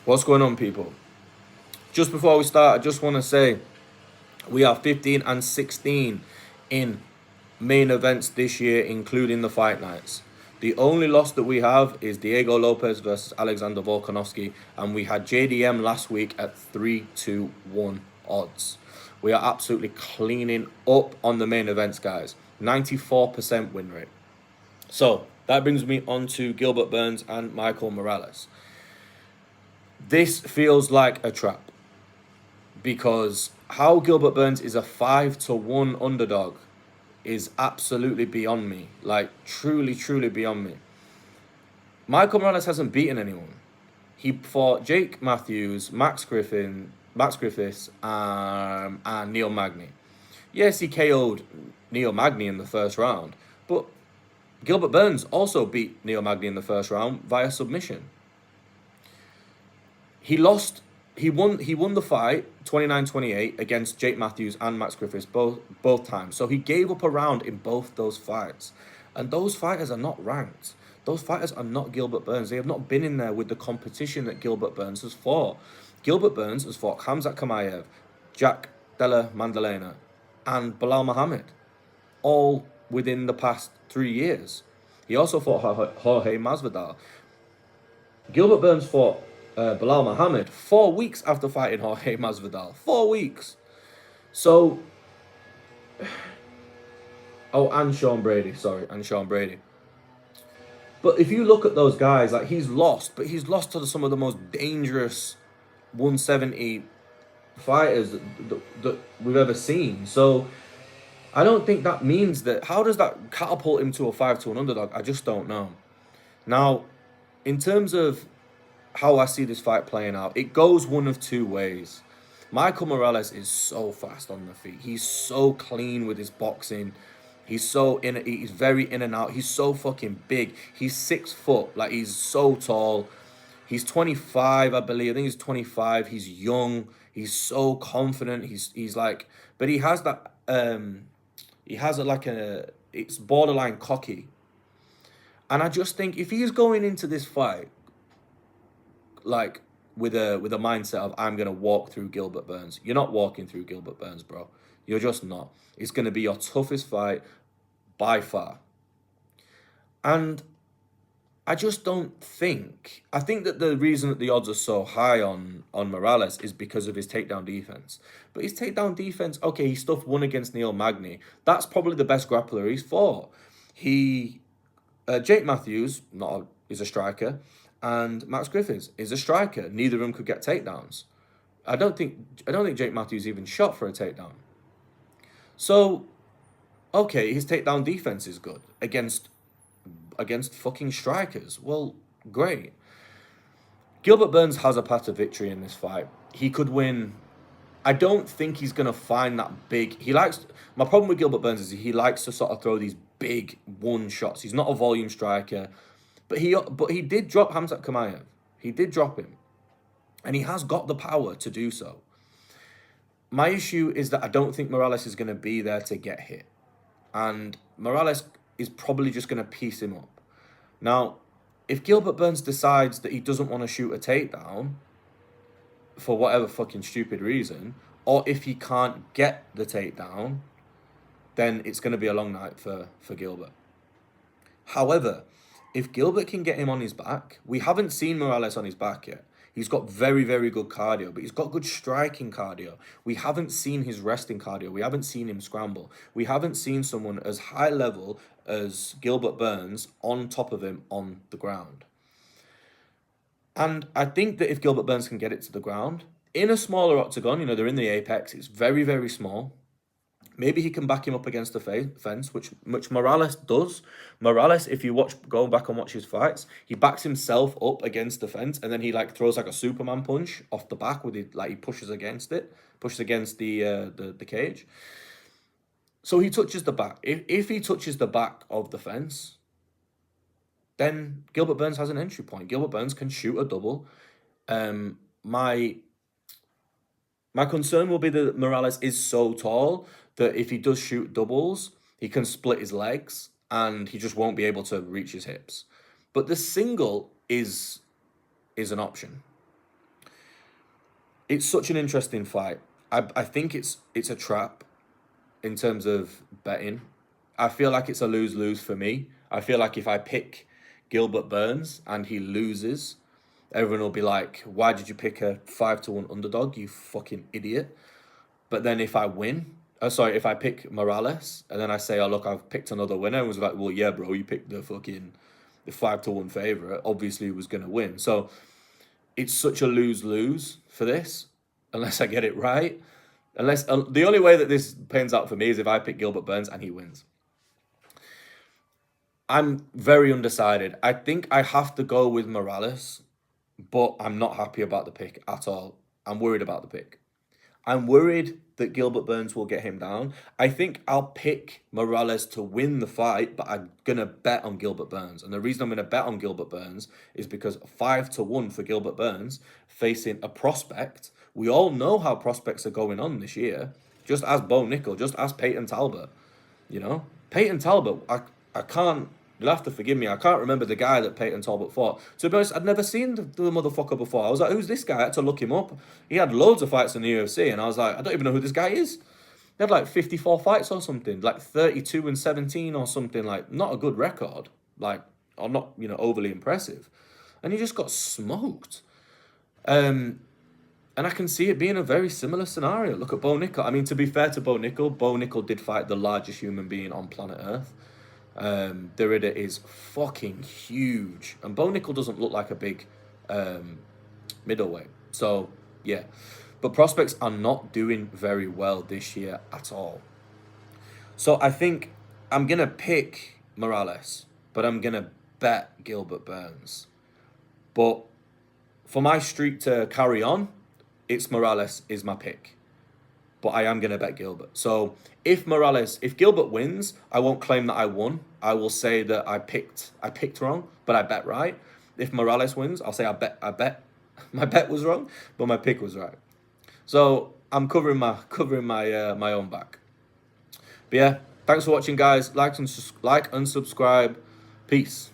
What's going on, people? Just before we start, I just want to say we are 15 and 16 in main events this year, including the fight nights. The only loss that we have is Diego Lopez versus Alexander Volkanovski, and we had JDM last week at 3-1 odds. We are absolutely cleaning up on the main events, guys. 94% win rate. So that brings me on to Gilbert Burns and Michael Morales. This feels like a trap because how Gilbert Burns is a 5-1 underdog is absolutely beyond me. Like, truly, truly beyond me. Michael Morales hasn't beaten anyone. He fought Jake Matthews, Max Griffiths, and Neil Magny. Yes, he KO'd Neil Magny in the first round, but Gilbert Burns also beat Neil Magny in the first round via submission. He lost. He won the fight 29-28 against Jake Matthews and Max Griffiths both times. So he gave up a round in both those fights. And those fighters are not ranked. Those fighters are not Gilbert Burns. They have not been in there with the competition that Gilbert Burns has fought. Gilbert Burns has fought Khamzat Chimaev, Jack Della Maddalena, and Bilal Muhammad, all within the past 3 years. He also fought Jorge Masvidal. Gilbert Burns fought Bilal Muhammad 4 weeks after fighting Jorge Masvidal. 4 weeks. So, and Sean Brady. And Sean Brady. But if you look at those guys, like, he's lost, but he's lost to some of the most dangerous 170 fighters that we've ever seen. So I don't think that means that. How does that catapult him to a 5-1 underdog? I just don't know. Now, in terms of how I see this fight playing out, it goes one of two ways. Michael Morales is so fast on the feet. He's so clean with his boxing. He's very in and out. He's so fucking big. He's 6 foot. Like, he's so tall. He's 25, I believe. I think he's 25. He's young. He's so confident. He's like, but he has that it's borderline cocky. And I just think if he's going into this fight like with a mindset of, I'm gonna walk through Gilbert Burns, you're not walking through Gilbert Burns, bro. You're just not. It's gonna be your toughest fight by far. And I just don't think. I think that the reason that the odds are so high on Morales is because of his takedown defense. But his takedown defense, okay, he stuffed one against Neil Magny. That's probably the best grappler he's fought. Jake Matthews is a striker, and Max Griffiths is a striker. Neither of them could get takedowns. I don't think Jake Matthews even shot for a takedown. So, okay, his takedown defense is good against fucking strikers. Well, great. Gilbert Burns has a path to victory in this fight. He could win. I don't think he's gonna find that big. My problem with Gilbert Burns is he likes to sort of throw these big one shots. He's not a volume striker. But he did drop Khamzat Chimaev. He did drop him. And he has got the power to do so. My issue is that I don't think Morales is going to be there to get hit. And Morales is probably just going to piece him up. Now, if Gilbert Burns decides that he doesn't want to shoot a takedown for whatever fucking stupid reason, or if he can't get the takedown, then it's going to be a long night for Gilbert. However, if Gilbert can get him on his back, we haven't seen Morales on his back yet. He's got very, very good cardio, but he's got good striking cardio. We haven't seen his resting cardio. We haven't seen him scramble. We haven't seen someone as high level as Gilbert Burns on top of him on the ground. And I think that if Gilbert Burns can get it to the ground, in a smaller octagon, they're in the apex, it's very, very small. Maybe he can back him up against the fence, which Morales does. Morales, if you go back and watch his fights, he backs himself up against the fence, and then he throws like a Superman punch off the back with it, he pushes against the cage. So he touches the back. If he touches the back of the fence, then Gilbert Burns has an entry point. Gilbert Burns can shoot a double. My concern will be that Morales is so tall that if he does shoot doubles, he can split his legs and he just won't be able to reach his hips. But the single is an option. It's such an interesting fight. I think it's a trap in terms of betting. I feel like it's a lose-lose for me. I feel like if I pick Gilbert Burns and he loses, everyone will be like, "Why did you pick a 5-1 underdog? You fucking idiot." But then if I win, if I pick Morales and then I say, "Oh look, I've picked another winner," it was like, "Well, yeah, bro, you picked the 5-1 favorite. Obviously, he was gonna win." So it's such a lose-lose for this, unless I get it right. Unless the only way that this pans out for me is if I pick Gilbert Burns and he wins. I'm very undecided. I think I have to go with Morales, but I'm not happy about the pick at all. I'm worried about the pick. I'm worried that Gilbert Burns will get him down. I think I'll pick Morales to win the fight, but I'm going to bet on Gilbert Burns. And the reason I'm going to bet on Gilbert Burns is because 5-1 for Gilbert Burns facing a prospect. We all know how prospects are going on this year. Just as Bo Nickel, just as Peyton Talbot. You know? Peyton Talbot, I can't, you'll have to forgive me, I can't remember the guy that Peyton Talbot fought. To be honest, I'd never seen the motherfucker before. I was like, who's this guy? I had to look him up. He had loads of fights in the UFC, and I was like, I don't even know who this guy is. He had like 54 fights or something, like 32-17 or something, like not a good record, like, or not, overly impressive. And he just got smoked. And I can see it being a very similar scenario. Look at Bo Nickel. I mean, to be fair to Bo Nickel did fight the largest human being on planet Earth. Derrida is fucking huge. And Bo Nickel doesn't look like a big middleweight. So, yeah. But prospects are not doing very well this year at all. So I think I'm going to pick Morales, but I'm going to bet Gilbert Burns. But for my streak to carry on, it's Morales is my pick. But I am going to bet Gilbert. So if Gilbert wins, I won't claim that I won. I will say that I picked wrong, but I bet right. If Morales wins, I'll say I bet my bet was wrong, but my pick was right. So I'm covering my own back. But yeah, thanks for watching, guys. Like and subscribe. Peace.